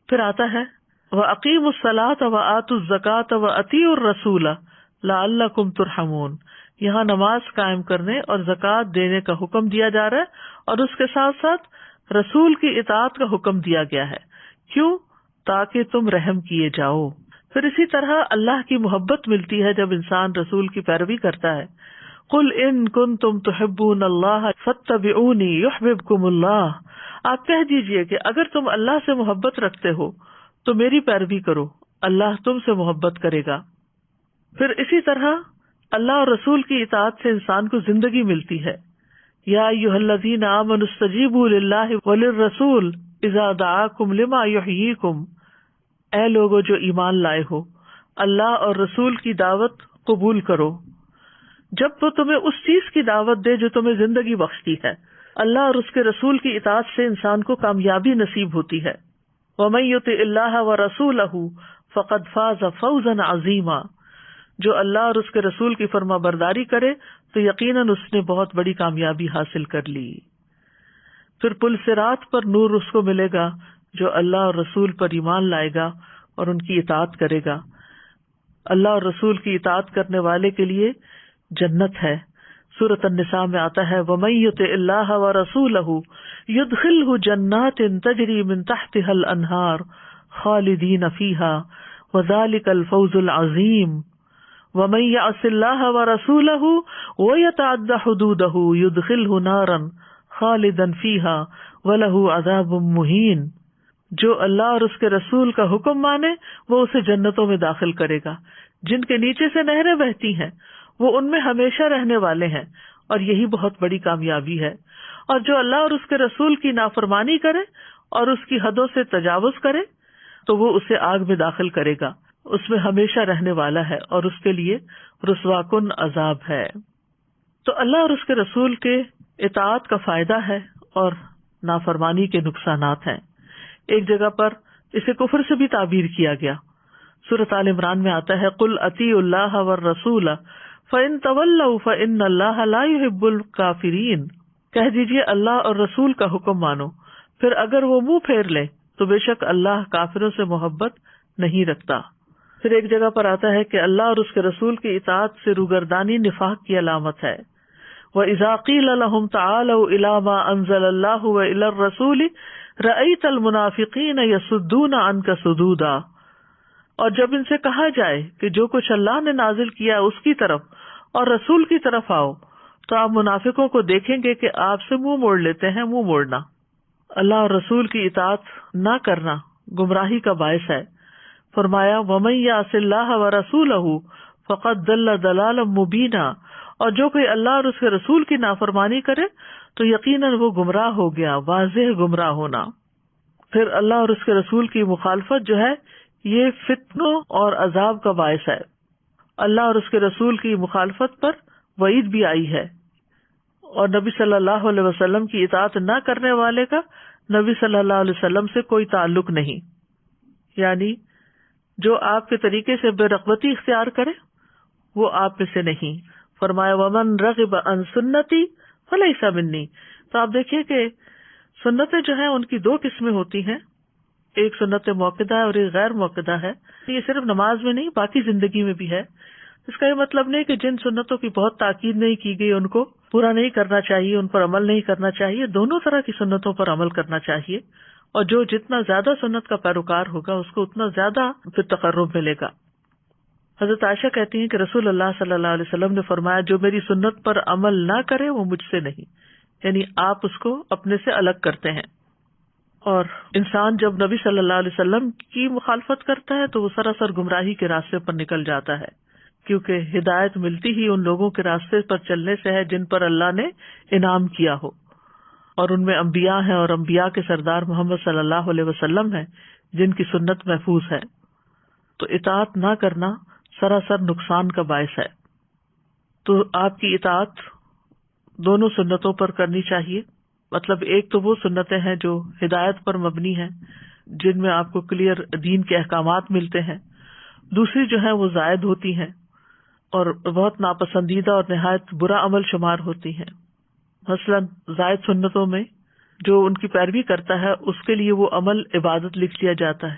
پھر آتا ہے وَأَقِيمُوا الصَّلَاةَ وَآتُوا الزَّكَاةَ وَأَطِيعُوا الرَّسُولَ لَعَلَّكُمْ تُرْحَمُونَ، یہاں نماز قائم کرنے اور زکوٰۃ دینے کا حکم دیا جا رہا ہے، اور اس کے ساتھ ساتھ رسول کی اطاعت کا حکم دیا گیا ہے۔ کیوں؟ تاکہ تم رحم کیے جاؤ۔ پھر اسی طرح اللہ کی محبت ملتی ہے جب انسان رسول کی پیروی کرتا ہے۔ قُلْ إِن كُنتُمْ تُحِبُّونَ اللَّهَ فَاتَّبِعُونِي يُحْبِبْكُمُ اللَّهُ، آپ کہہ دیجئے کہ اگر تم اللہ سے محبت رکھتے ہو تو میری پیروی کرو، اللہ تم سے محبت کرے گا۔ پھر اسی طرح اللہ اور رسول کی اطاعت سے انسان کو زندگی ملتی ہے۔ یا ایھا الذین آمنوا استجیبوا للہ وللرسول اذا دعاکم لما یحییکم، اے لوگو جو ایمان لائے ہو، اللہ اور رسول کی دعوت قبول کرو جب وہ تمہیں اس چیز کی دعوت دے جو تمہیں زندگی بخشتی ہے۔ اللہ اور اس کے رسول کی اطاعت سے انسان کو کامیابی نصیب ہوتی ہے۔ وَمَن يُطِعِ اللَّهَ وَرَسُولَهُ فَقَدْ فَازَ فَوْزًا عَظِيمًا، جو اللہ اور اس کے رسول کی فرما برداری کرے تو یقیناً اس نے بہت بڑی کامیابی حاصل کر لی۔ پھر پل صراط پر نور اس کو ملے گا جو اللہ اور رسول پر ایمان لائے گا، اور ان کی اطاعت کرے گا. اللہ اور رسول کی اطاعت کرنے والے کے لیے جنت ہے. سورۃ النساء میں آتا ہے وَمَن يُطِعِ اللَّهَ وَرَسُولَهُ يُدْخِلْهُ جَنَّاتٍ تَجْرِي مِن تَحْتِهَا الْأَنْهَارُ خَالِدِينَ فِيهَا وَذَلِكَ الْفَوْزُ الْعَظِيمُ وَمَن يَعْصِ اللَّهَ وَرَسُولَهُ وَيَتَعَدَّ حُدُودَهُ يُدْخِلْهُ نَارًا خَالِدًا فِيهَا وَلَهُ عَذَابٌ مُهِينٌ. جو اللہ اور اس کے رسول کا حکم مانے وہ اسے جنتوں میں داخل کرے گا جن کے نیچے سے نہریں بہتی ہیں، وہ ان میں ہمیشہ رہنے والے ہیں، اور یہی بہت بڑی کامیابی ہے. اور جو اللہ اور اس کے رسول کی نافرمانی کرے اور اس کی حدوں سے تجاوز کرے تو وہ اسے آگ میں داخل کرے گا، اس میں ہمیشہ رہنے والا ہے اور اس کے لیے رسوا کن عذاب ہے. تو اللہ اور اس کے رسول کے اطاعت کا فائدہ ہے اور نافرمانی کے نقصانات ہیں. ایک جگہ پر اسے کفر سے بھی تعبیر کیا گیا. سورۃ آل عمران میں آتا ہے قُلْ أَطِیعُوا اللَّهَ وَالرَّسُولَ فَإِن تَوَلَّوْا فَإِنَّ اللَّهَ لَا يُحِبُّ الْكَافِرِينَ. کہہ دیجیے اللہ اور رسول کا حکم مانو، پھر اگر وہ منہ پھیر لیں تو بے شک اللہ کافروں سے محبت نہیں رکھتا. پھر ایک جگہ پر آتا ہے کہ اللہ اور اس کے رسول کی اطاعت سے روگردانی نفاق کی علامت ہے. وَإِذَا قِيلَ لَهُمْ تَعَالَوْا إِلَىٰ مَا أَنزَلَ اللَّهُ وَإِلَى الرَّسُولِ رَأَيْتَ الْمُنَافِقِينَ يَصُدُّونَ عَنْكَ صُدُودًا. اور جب ان سے کہا جائے کہ جو کچھ اللہ نے نازل کیا اس کی طرف اور رسول کی طرف آؤ تو آپ منافقوں کو دیکھیں گے کہ آپ سے منہ موڑ لیتے ہیں. منہ موڑنا، اللہ اور رسول کی اطاعت نہ کرنا گمراہی کا باعث ہے. فرمایا وَمَن يَعْصِ اللَّهَ وَرَسُولَهُ فَقَدْ ضَلَّ ضَلَالًا مُبِينًا. اور جو کوئی اللہ اور اس کے رسول کی نافرمانی کرے تو یقیناً وہ گمراہ ہو گیا، واضح گمراہ ہونا. پھر اللہ اور اس کے رسول کی مخالفت جو ہے یہ فتنوں اور عذاب کا باعث ہے. اللہ اور اس کے رسول کی مخالفت پر وعید بھی آئی ہے، اور نبی صلی اللہ علیہ وسلم کی اطاعت نہ کرنے والے کا نبی صلی اللہ علیہ وسلم سے کوئی تعلق نہیں. یعنی جو آپ کے طریقے سے بے رغبتی اختیار کرے وہ آپ میں سے نہیں. فرمایا ومن رغب عن سنتی فلیس منی. تو آپ دیکھیے کہ سنتیں جو ہیں ان کی دو قسمیں ہوتی ہیں، ایک سنت موقدہ ہے اور ایک غیر موقدہ ہے. یہ صرف نماز میں نہیں باقی زندگی میں بھی ہے. اس کا یہ مطلب نہیں کہ جن سنتوں کی بہت تاکید نہیں کی گئی ان کو پورا نہیں کرنا چاہیے، ان پر عمل نہیں کرنا چاہیے. دونوں طرح کی سنتوں پر عمل کرنا چاہیے، اور جو جتنا زیادہ سنت کا پیروکار ہوگا اس کو اتنا زیادہ پھر تقرب ملے گا. حضرت عائشہ کہتی ہیں کہ رسول اللہ صلی اللہ علیہ وسلم نے فرمایا جو میری سنت پر عمل نہ کرے وہ مجھ سے نہیں، یعنی آپ اس کو اپنے سے الگ کرتے ہیں. اور انسان جب نبی صلی اللہ علیہ وسلم کی مخالفت کرتا ہے تو وہ سراسر گمراہی کے راستے پر نکل جاتا ہے، کیونکہ ہدایت ملتی ہی ان لوگوں کے راستے پر چلنے سے ہے جن پر اللہ نے انعام کیا ہو، اور ان میں انبیاء ہیں، اور انبیاء کے سردار محمد صلی اللہ علیہ وسلم ہیں جن کی سنت محفوظ ہے. تو اطاعت نہ کرنا سراسر نقصان کا باعث ہے. تو آپ کی اطاعت دونوں سنتوں پر کرنی چاہیے. مطلب ایک تو وہ سنتیں ہیں جو ہدایت پر مبنی ہیں، جن میں آپ کو کلیئر دین کے احکامات ملتے ہیں. دوسری جو ہیں وہ زائد ہوتی ہیں اور بہت ناپسندیدہ اور نہایت برا عمل شمار ہوتی ہیں. مثلاً زائد سنتوں میں جو ان کی پیروی کرتا ہے اس کے لیے وہ عمل عبادت لکھ لیا جاتا ہے،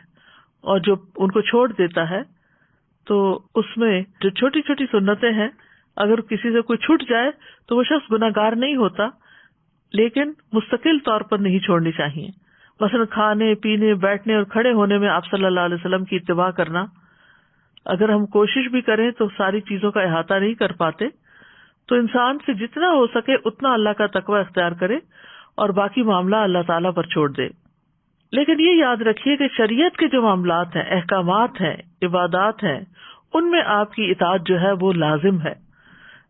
اور جو ان کو چھوڑ دیتا ہے تو اس میں جو چھوٹی چھوٹی سنتیں ہیں اگر کسی سے کوئی چھوٹ جائے تو وہ شخص گناہگار نہیں ہوتا، لیکن مستقل طور پر نہیں چھوڑنی چاہیے. مثلا کھانے پینے بیٹھنے اور کھڑے ہونے میں آپ صلی اللہ علیہ وسلم کی اتباع کرنا، اگر ہم کوشش بھی کریں تو ساری چیزوں کا احاطہ نہیں کر پاتے، تو انسان سے جتنا ہو سکے اتنا اللہ کا تقوی اختیار کرے اور باقی معاملہ اللہ تعالیٰ پر چھوڑ دے. لیکن یہ یاد رکھیے کہ شریعت کے جو معاملات ہیں، احکامات ہیں، عبادات ہیں، ان میں آپ کی اطاعت جو ہے وہ لازم ہے.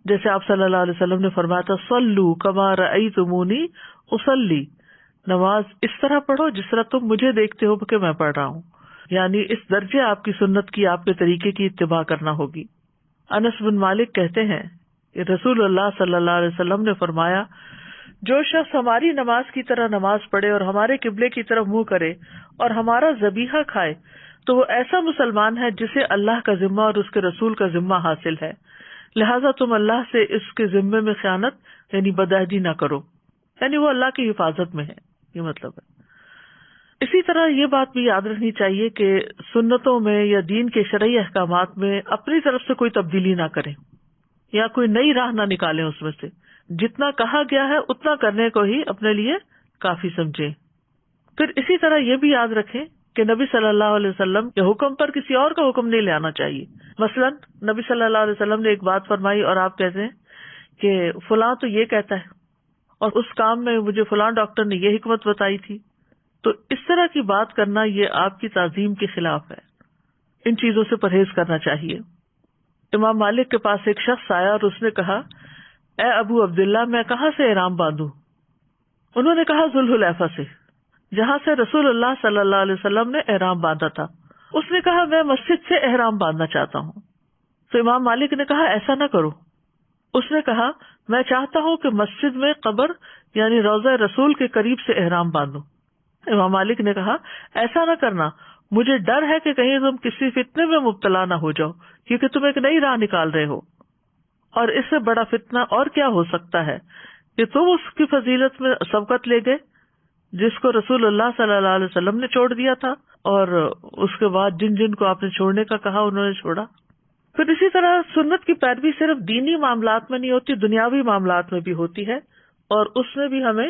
جیسے آپ صلی اللہ علیہ وسلم نے فرمایا تھا صلو کما رأیتمونی اصلی، نماز اس طرح پڑھو جس طرح تم مجھے دیکھتے ہو کہ میں پڑھ رہا ہوں. یعنی اس درجے آپ کی سنت کی، آپ کے طریقے کی اتباع کرنا ہوگی. انس بن مالک کہتے ہیں کہ رسول اللہ صلی اللہ علیہ وسلم نے فرمایا جو شخص ہماری نماز کی طرح نماز پڑھے اور ہمارے قبلے کی طرف منہ کرے اور ہمارا ذبیحہ کھائے تو وہ ایسا مسلمان ہے جسے اللہ کا ذمہ اور اس کے رسول کا ذمہ حاصل ہے، لہٰذا تم اللہ سے اس کے ذمے میں خیانت یعنی بدعہدی نہ کرو. یعنی وہ اللہ کی حفاظت میں ہے، یہ مطلب ہے. اسی طرح یہ بات بھی یاد رکھنی چاہیے کہ سنتوں میں یا دین کے شرعی احکامات میں اپنی طرف سے کوئی تبدیلی نہ کریں یا کوئی نئی راہ نہ نکالیں. اس میں سے جتنا کہا گیا ہے اتنا کرنے کو ہی اپنے لیے کافی سمجھیں. پھر اسی طرح یہ بھی یاد رکھیں کہ نبی صلی اللہ علیہ وسلم کے حکم پر کسی اور کا حکم نہیں لانا چاہیے. مثلا نبی صلی اللہ علیہ وسلم نے ایک بات فرمائی اور آپ کہتے ہیں کہ فلاں تو یہ کہتا ہے اور اس کام میں مجھے فلاں ڈاکٹر نے یہ حکمت بتائی تھی. تو اس طرح کی بات کرنا یہ آپ کی تعظیم کے خلاف ہے. ان چیزوں سے پرہیز کرنا چاہیے. امام مالک کے پاس ایک شخص آیا اور اس نے کہا اے ابو عبداللہ میں کہاں سے احرام باندھوں؟ انہوں نے کہا ذوالحلیفہ سے، جہاں سے رسول اللہ صلی اللہ علیہ وسلم نے احرام باندھا تھا. اس نے کہا میں مسجد سے احرام باندھنا چاہتا ہوں. تو امام مالک نے کہا ایسا نہ کرو. اس نے کہا میں چاہتا ہوں کہ مسجد میں قبر یعنی روضہ رسول کے قریب سے احرام باندھوں. امام مالک نے کہا ایسا نہ کرنا، مجھے ڈر ہے کہ کہیں تم کسی فتنے میں مبتلا نہ ہو جاؤ، کیونکہ تم ایک نئی راہ نکال رہے ہو، اور اس سے بڑا فتنہ اور کیا ہو سکتا ہے کہ تم اس کی فضیلت میں سبقت لے گئے جس کو رسول اللہ صلی اللہ علیہ وسلم نے چھوڑ دیا تھا، اور اس کے بعد جن جن کو آپ نے چھوڑنے کا کہا انہوں نے چھوڑا. پھر اسی طرح سنت کی پیروی صرف دینی معاملات میں نہیں ہوتی، دنیاوی معاملات میں بھی ہوتی ہے، اور اس میں بھی ہمیں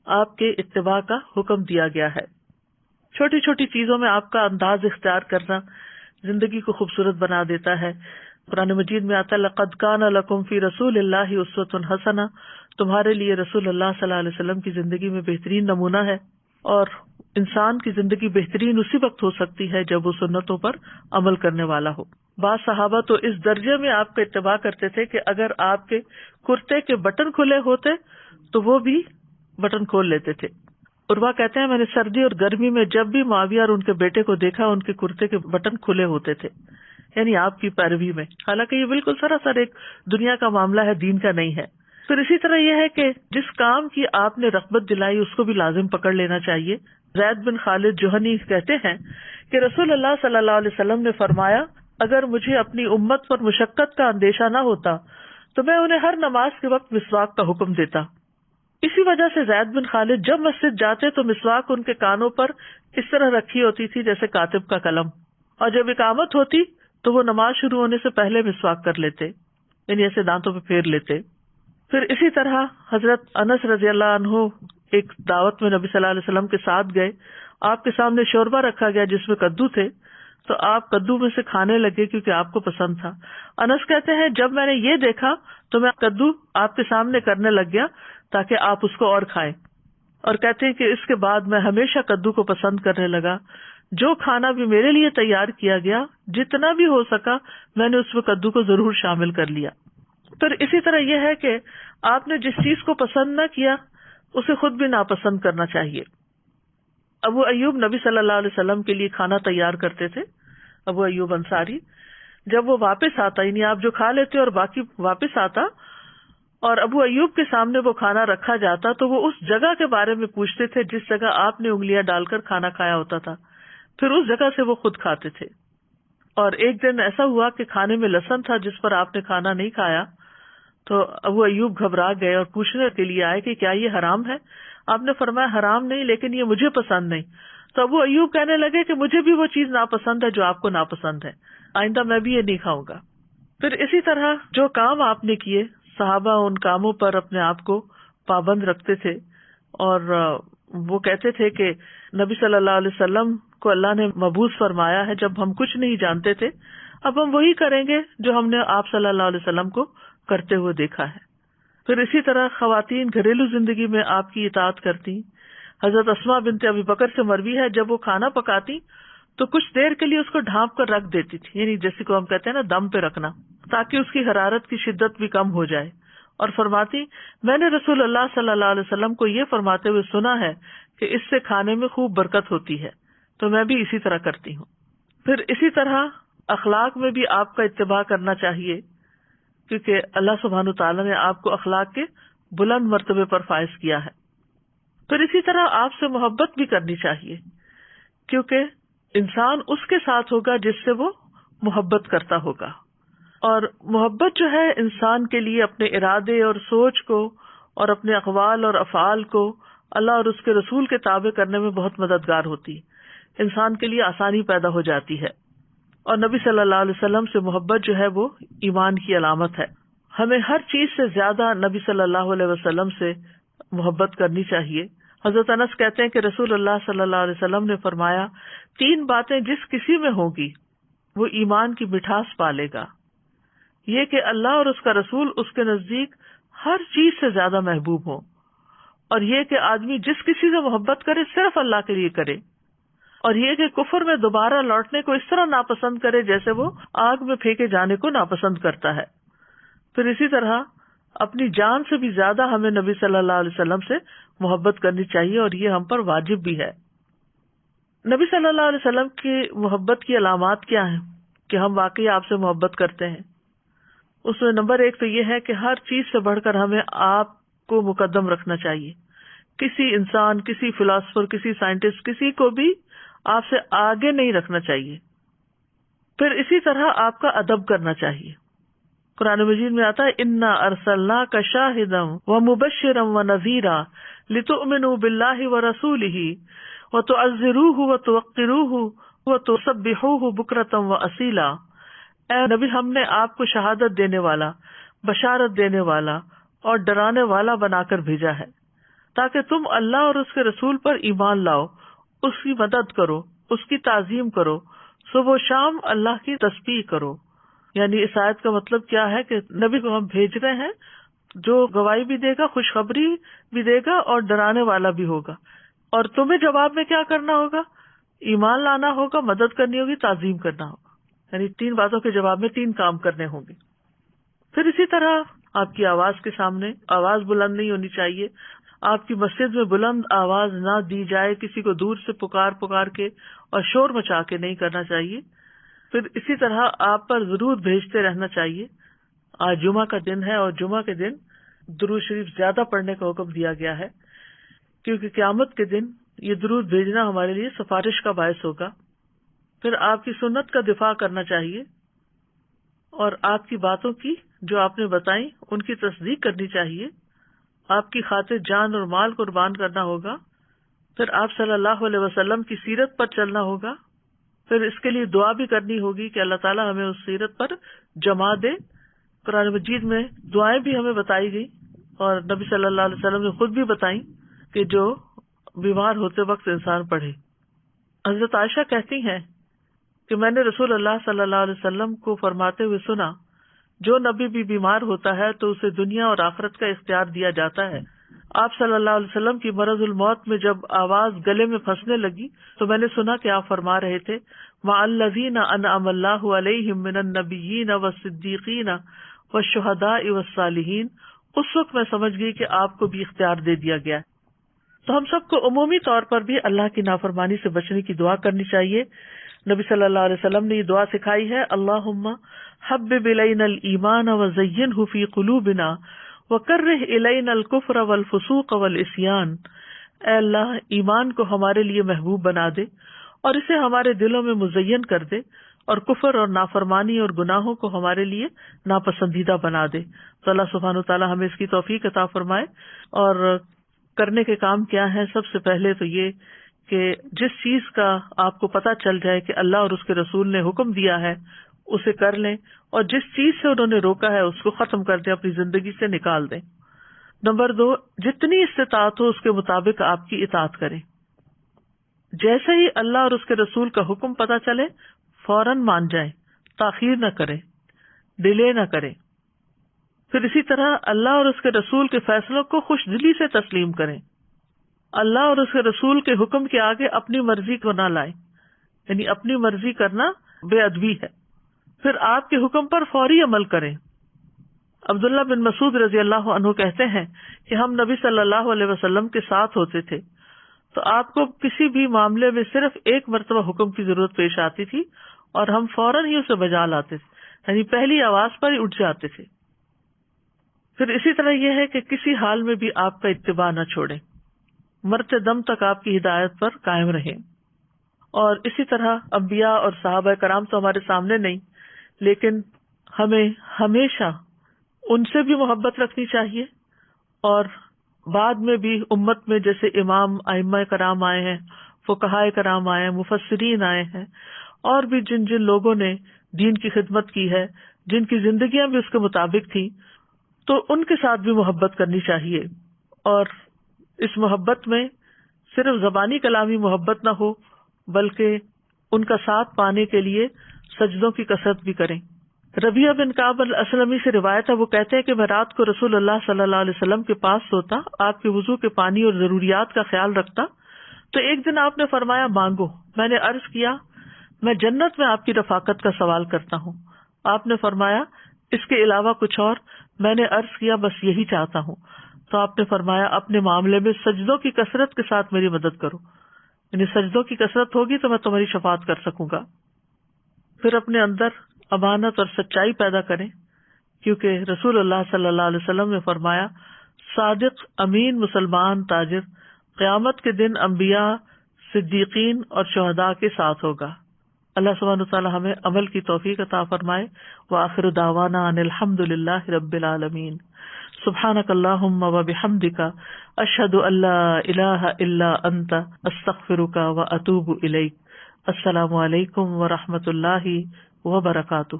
آپ کے اتباع کا حکم دیا گیا ہے. چھوٹی چھوٹی چیزوں میں آپ کا انداز اختیار کرنا زندگی کو خوبصورت بنا دیتا ہے. قرآن مجید میں آتا ہے لقد کان لکم فی رسول اللہ اسوۃ حسنہ، تمہارے لیے رسول اللہ صلی اللہ علیہ وسلم کی زندگی میں بہترین نمونہ ہے. اور انسان کی زندگی بہترین اسی وقت ہو سکتی ہے جب وہ سنتوں پر عمل کرنے والا ہو. بعض صحابہ تو اس درجے میں آپ کا اتباع کرتے تھے کہ اگر آپ کے کرتے کے بٹن کھلے ہوتے تو وہ بھی بٹن کھول لیتے تھے. عروہ کہتے ہیں میں نے سردی اور گرمی میں جب بھی معاویہ اور ان کے بیٹے کو دیکھا ان کے کرتے کے بٹن کھلے ہوتے تھے، یعنی آپ کی پیروی میں. حالانکہ یہ بالکل سراسر ایک دنیا کا معاملہ ہے، دین کا نہیں ہے. پھر اسی طرح یہ ہے کہ جس کام کی آپ نے رغبت دلائی اس کو بھی لازم پکڑ لینا چاہیے. زید بن خالد جوہنی کہتے ہیں کہ رسول اللہ صلی اللہ علیہ وسلم نے فرمایا اگر مجھے اپنی امت پر مشقت کا اندیشہ نہ ہوتا تو میں انہیں ہر نماز کے وقت مسواک کا حکم دیتا. اسی وجہ سے زید بن خالد جب مسجد جاتے تو مسواک ان کے کانوں پر اس طرح رکھی ہوتی تھی جیسے کاتب کا قلم، اور جب اقامت ہوتی تو وہ نماز شروع ہونے سے پہلے مسواک کر لیتے، یعنی ایسے دانتوں پہ پھیر لیتے. پھر اسی طرح حضرت انس رضی اللہ عنہ ایک دعوت میں نبی صلی اللہ علیہ وسلم کے ساتھ گئے. آپ کے سامنے شوربہ رکھا گیا جس میں کدو تھے، تو آپ کدو میں سے کھانے لگے کیونکہ آپ کو پسند تھا. انس کہتے ہیں جب میں نے یہ دیکھا تو میں کدو آپ کے سامنے کرنے لگ گیا تاکہ آپ اس کو اور کھائیں. اور کہتے ہیں کہ اس کے بعد میں ہمیشہ کدو کو پسند کرنے لگا. جو کھانا بھی میرے لیے تیار کیا گیا جتنا بھی ہو سکا میں نے اس میں کدو کو ضرور شامل کر لیا. پھر اسی طرح یہ ہے کہ آپ نے جس چیز کو پسند نہ کیا اسے خود بھی ناپسند کرنا چاہیے. ابو ایوب نبی صلی اللہ علیہ وسلم کے لیے کھانا تیار کرتے تھے. ابو ایوب انصاری جب وہ واپس آتا، یعنی آپ جو کھا لیتے اور باقی واپس آتا اور ابو ایوب کے سامنے وہ کھانا رکھا جاتا تو وہ اس جگہ کے بارے میں پوچھتے تھے جس جگہ آپ نے انگلیاں ڈال کر کھانا کھایا ہوتا تھا، پھر اس جگہ سے وہ خود کھاتے تھے. اور ایک دن ایسا ہوا کہ کھانے میں لہسن تھا جس پر آپ نے کھانا نہیں کھایا، تو ابو ایوب گھبرا گئے اور پوچھنے کے لیے آئے کہ کیا یہ حرام ہے؟ آپ نے فرمایا حرام نہیں، لیکن یہ مجھے پسند نہیں. تو ابو ایوب کہنے لگے کہ مجھے بھی وہ چیز ناپسند ہے جو آپ کو ناپسند ہے، آئندہ میں بھی یہ نہیں کھاؤں گا. پھر اسی طرح جو کام آپ نے کیے صحابہ ان کاموں پر اپنے آپ کو پابند رکھتے تھے، اور وہ کہتے تھے کہ نبی صلی اللہ علیہ وسلم کو اللہ نے مبعوث فرمایا ہے جب ہم کچھ نہیں جانتے تھے، اب ہم وہی کریں گے جو ہم نے آپ صلی اللہ علیہ وسلم کو کرتے ہوئے دیکھا ہے. پھر اسی طرح خواتین گھریلو زندگی میں آپ کی اطاعت کرتی. حضرت اسماء بنت ابی بکر سے مروی ہے جب وہ کھانا پکاتی تو کچھ دیر کے لیے اس کو ڈھانپ کر رکھ دیتی تھی، یعنی جیسے کو ہم کہتے ہیں نا دم پہ رکھنا، تاکہ اس کی حرارت کی شدت بھی کم ہو جائے. اور فرماتی میں نے رسول اللہ صلی اللہ علیہ وسلم کو یہ فرماتے ہوئے سنا ہے کہ اس سے کھانے میں خوب برکت ہوتی ہے، تو میں بھی اسی طرح کرتی ہوں. پھر اسی طرح اخلاق میں بھی آپ کا اتباع کرنا چاہیے، کیونکہ اللہ سبحانہ تعالیٰ نے آپ کو اخلاق کے بلند مرتبے پر فائز کیا ہے. پھر اسی طرح آپ سے محبت بھی کرنی چاہیے، کیونکہ انسان اس کے ساتھ ہوگا جس سے وہ محبت کرتا ہوگا. اور محبت جو ہے انسان کے لیے اپنے ارادے اور سوچ کو اور اپنے اقوال اور افعال کو اللہ اور اس کے رسول کے تابع کرنے میں بہت مددگار ہوتی ہے، انسان کے لیے آسانی پیدا ہو جاتی ہے. اور نبی صلی اللہ علیہ وسلم سے محبت جو ہے وہ ایمان کی علامت ہے. ہمیں ہر چیز سے زیادہ نبی صلی اللہ علیہ وسلم سے محبت کرنی چاہیے. حضرت انس کہتے ہیں کہ رسول اللہ صلی اللہ علیہ وسلم نے فرمایا 3 باتیں جس کسی میں ہوگی وہ ایمان کی مٹھاس پالے گا. یہ کہ اللہ اور اس کا رسول اس کے نزدیک ہر چیز سے زیادہ محبوب ہو، اور یہ کہ آدمی جس کسی سے محبت کرے صرف اللہ کے لیے کرے، اور یہ کہ کفر میں دوبارہ لوٹنے کو اس طرح ناپسند کرے جیسے وہ آگ میں پھینکے جانے کو ناپسند کرتا ہے. پھر اسی طرح اپنی جان سے بھی زیادہ ہمیں نبی صلی اللہ علیہ وسلم سے محبت کرنی چاہیے، اور یہ ہم پر واجب بھی ہے. نبی صلی اللہ علیہ وسلم کی محبت کی علامات کیا ہیں کہ ہم واقعی آپ سے محبت کرتے ہیں؟ اس میں نمبر 1 تو یہ ہے کہ ہر چیز سے بڑھ کر ہمیں آپ کو مقدم رکھنا چاہیے. کسی انسان، کسی فلاسفر، کسی سائنٹسٹ، کسی کو بھی آپ سے آگے نہیں رکھنا چاہیے. پھر اسی طرح آپ کا ادب کرنا چاہیے. قرآن مجید میں آتا ہے انا ارسلناک شاہدا ومبشرا ونذیرا لتؤمنوا باللہ ورسولہ وتعزروہ وتوقروہ وتسبحوہ بکرۃ واصیلا. اے نبی، ہم نے آپ کو شہادت دینے والا، بشارت دینے والا اور ڈرانے والا بنا کر بھیجا ہے تاکہ تم اللہ اور اس کے رسول پر ایمان لاؤ، اس کی مدد کرو، اس کی تعظیم کرو، صبح و شام اللہ کی تسبیح کرو. یعنی اس آیت کا مطلب کیا ہے کہ نبی کو ہم بھیج رہے ہیں جو گواہی بھی دے گا، خوشخبری بھی دے گا اور ڈرانے والا بھی ہوگا. اور تمہیں جواب میں کیا کرنا ہوگا؟ ایمان لانا ہوگا، مدد کرنی ہوگی، تعظیم کرنا ہوگا. یعنی 3 باتوں کے جواب میں 3 کام کرنے ہوں گے. پھر اسی طرح آپ کی آواز کے سامنے آواز بلند نہیں ہونی چاہیے. آپ کی مسجد میں بلند آواز نہ دی جائے، کسی کو دور سے پکار کے اور شور مچا کے نہیں کرنا چاہیے. پھر اسی طرح آپ پر درود بھیجتے رہنا چاہیے. آج جمعہ کا دن ہے اور جمعہ کے دن درود شریف زیادہ پڑھنے کا حکم دیا گیا ہے، کیونکہ قیامت کے دن یہ درود بھیجنا ہمارے لیے سفارش کا باعث ہوگا. پھر آپ کی سنت کا دفاع کرنا چاہیے، اور آپ کی باتوں کی جو آپ نے بتائیں ان کی تصدیق کرنی چاہیے. آپ کی خاطر جان اور مال قربان کرنا ہوگا. پھر آپ صلی اللہ علیہ وسلم کی سیرت پر چلنا ہوگا. پھر اس کے لیے دعا بھی کرنی ہوگی کہ اللہ تعالیٰ ہمیں اس سیرت پر جما دے. قرآن مجید میں دعائیں بھی ہمیں بتائی گئی، اور نبی صلی اللہ علیہ وسلم نے خود بھی بتائیں کہ جو بیمار ہوتے وقت انسان پڑھے. حضرت عائشہ کہتی ہیں کہ میں نے رسول اللہ صلی اللہ علیہ وسلم کو فرماتے ہوئے سنا، جو نبی بھی بیمار ہوتا ہے تو اسے دنیا اور آخرت کا اختیار دیا جاتا ہے. آپ صلی اللہ علیہ وسلم کی مرض الموت میں جب آواز گلے میں پھنسنے لگی تو میں نے سنا کہ آپ فرما رہے تھے مع الذین انعم اللہ علیہم من النبیین والصدیقین والشہداء والصالحین. اس وقت میں سمجھ گئی کہ آپ کو بھی اختیار دے دیا گیا. تو ہم سب کو عمومی طور پر بھی اللہ کی نافرمانی سے بچنے کی دعا کرنی چاہیے. نبی صلی اللہ علیہ وسلم نے یہ دعا سکھائی ہے، اللہم حبب الینا الایمان وزینہ فی قلوبنا وکرہ الینا الکفر والفسوق والعصیان. اے اللہ، ایمان کو ہمارے لیے محبوب بنا دے اور اسے ہمارے دلوں میں مزین کر دے، اور کفر اور نافرمانی اور گناہوں کو ہمارے لیے ناپسندیدہ بنا دے. تو اللہ سبحانہ وتعالی ہمیں اس کی توفیق عطا فرمائے. اور کرنے کے کام کیا ہیں؟ سب سے پہلے تو یہ کہ جس چیز کا آپ کو پتہ چل جائے کہ اللہ اور اس کے رسول نے حکم دیا ہے اسے کر لیں، اور جس چیز سے انہوں نے روکا ہے اس کو ختم کر دیں، اپنی زندگی سے نکال دیں. نمبر 2، جتنی استطاعت ہو اس کے مطابق آپ کی اطاعت کریں. جیسے ہی اللہ اور اس کے رسول کا حکم پتہ چلے فوراً مان جائیں، تاخیر نہ کریں، ڈیلے نہ کریں. پھر اسی طرح اللہ اور اس کے رسول کے فیصلوں کو خوش دلی سے تسلیم کریں. اللہ اور اس کے رسول کے حکم کے آگے اپنی مرضی کو نہ لائیں، یعنی اپنی مرضی کرنا بے ادبی ہے. پھر آپ کے حکم پر فوری عمل کریں. عبداللہ بن مسعود رضی اللہ عنہ کہتے ہیں کہ ہم نبی صلی اللہ علیہ وسلم کے ساتھ ہوتے تھے تو آپ کو کسی بھی معاملے میں صرف ایک مرتبہ حکم کی ضرورت پیش آتی تھی اور ہم فوراً ہی اسے بجا لاتے تھے، یعنی پہلی آواز پر ہی اٹھ جاتے تھے. پھر اسی طرح یہ ہے کہ کسی حال میں بھی آپ کا اتباع نہ چھوڑیں، مرتے دم تک آپ کی ہدایت پر قائم رہیں. اور اسی طرح انبیاء اور صحابہ کرام تو ہمارے سامنے نہیں، لیکن ہمیں ہمیشہ ان سے بھی محبت رکھنی چاہیے اور بعد میں بھی امت میں جیسے امام ائمہ کرام آئے ہیں، فقہائے کرام آئے ہیں، مفسرین آئے ہیں، اور بھی جن جن لوگوں نے دین کی خدمت کی ہے، جن کی زندگیاں بھی اس کے مطابق تھیں، تو ان کے ساتھ بھی محبت کرنی چاہیے. اور اس محبت میں صرف زبانی کلامی محبت نہ ہو، بلکہ ان کا ساتھ پانے کے لیے سجدوں کی کثرت بھی کریں. ربیعہ بن کعب الاسلمی سے روایت ہے، وہ کہتے ہیں کہ میں رات کو رسول اللہ صلی اللہ علیہ وسلم کے پاس سوتا، آپ کے وضو کے پانی اور ضروریات کا خیال رکھتا، تو ایک دن آپ نے فرمایا مانگو. میں نے عرض کیا میں جنت میں آپ کی رفاقت کا سوال کرتا ہوں. آپ نے فرمایا اس کے علاوہ کچھ اور؟ میں نے عرض کیا بس یہی چاہتا ہوں. تو آپ نے فرمایا اپنے معاملے میں سجدوں کی کثرت کے ساتھ میری مدد کرو، یعنی سجدوں کی کثرت ہوگی تو میں تمہاری شفاعت کر سکوں گا. پھر اپنے اندر امانت اور سچائی پیدا کریں، کیونکہ رسول اللہ صلی اللہ علیہ وسلم نے فرمایا صادق امین مسلمان تاجر قیامت کے دن انبیاء، صدیقین اور شہداء کے ساتھ ہوگا. اللہ سبحانہ وتعالی ہمیں عمل کی توفیق عطا فرمائے. وآخر دعوانا ان الحمد للہ رب العالمین. سبحانک اللہم وبحمدک اشہد ان لا الہ الا انت استغفرک واتوب الیک. السلام علیکم ورحمۃ اللہ وبرکاتہ.